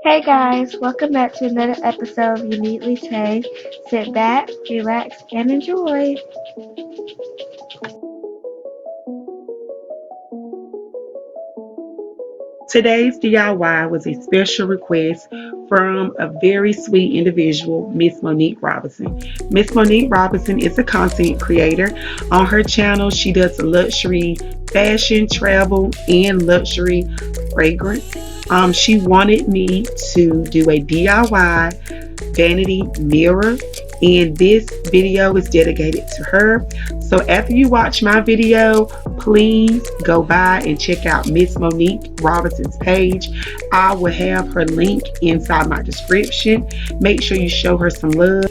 Hey guys, welcome back to another episode of Uneatly. Sit back, relax, and enjoy. Today's DIY was a special request from a very sweet individual, Miss Monique Robinson. Miss Monique Robinson is a content creator. On her channel, she does luxury fashion, travel, and luxury fragrance. She wanted me to do a DIY Vanity Mirror, and this video is dedicated to her. So after you watch my video, please go by and check out Miss Monique Robinson's page. I will have her link inside my description. Make sure you show her some love.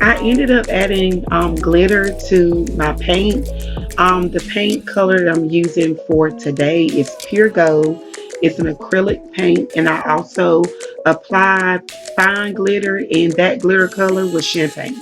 I ended up adding glitter to my paint. The paint color that I'm using for today is Pure Gold. It's an acrylic paint, and I also applied fine glitter, and that glitter color was champagne.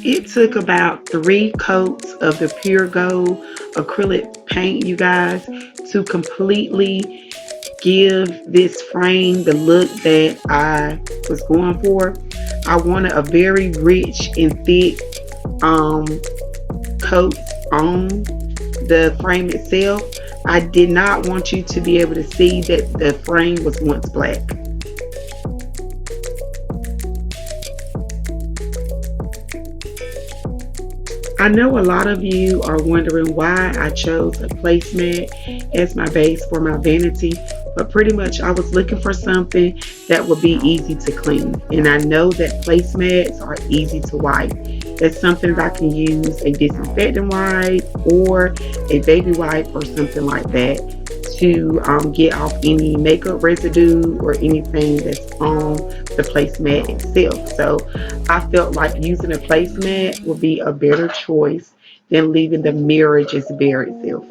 It took about 3 coats of the Pure Gold acrylic paint, you guys, to completely give this frame the look that I was going for. I wanted a very rich and thick um, coat on the frame itself. I did not want you to be able to see that the frame was once black. I know a lot of you are wondering why I chose a placemat as my base for my vanity, but pretty much I was looking for something that would be easy to clean. And I know that placemats are easy to wipe. That's something that I can use a disinfectant wipe or a baby wipe or something like that to get off any makeup residue or anything that's on the placemat itself. So I felt like using a placemat would be a better choice than leaving the mirror just bare itself.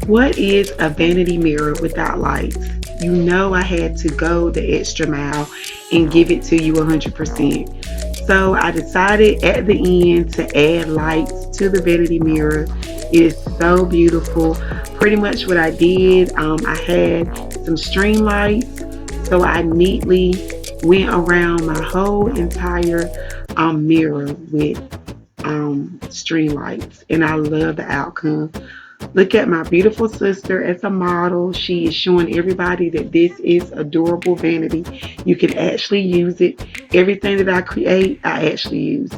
What is a vanity mirror without lights? You know I had to go the extra mile and give it to you 100%. So I decided at the end to add lights to the vanity mirror. It is so beautiful. Pretty much what I did, I had some string lights. So I neatly went around my whole entire mirror with string lights, and I love the outcome. Look at my beautiful sister as a model. She is showing everybody that this is adorable vanity. You can actually use it. Everything that I create, I actually use.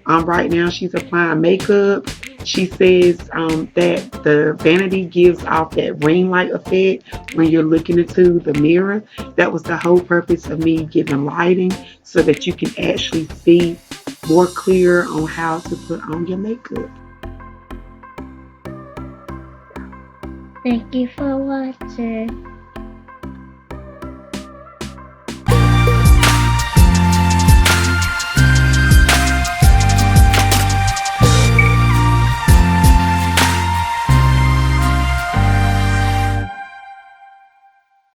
Right now, she's applying makeup. She says that the vanity gives off that ring light effect when you're looking into the mirror. That was the whole purpose of me giving lighting so that you can actually see more clear on how to put on your makeup. Thank you for watching.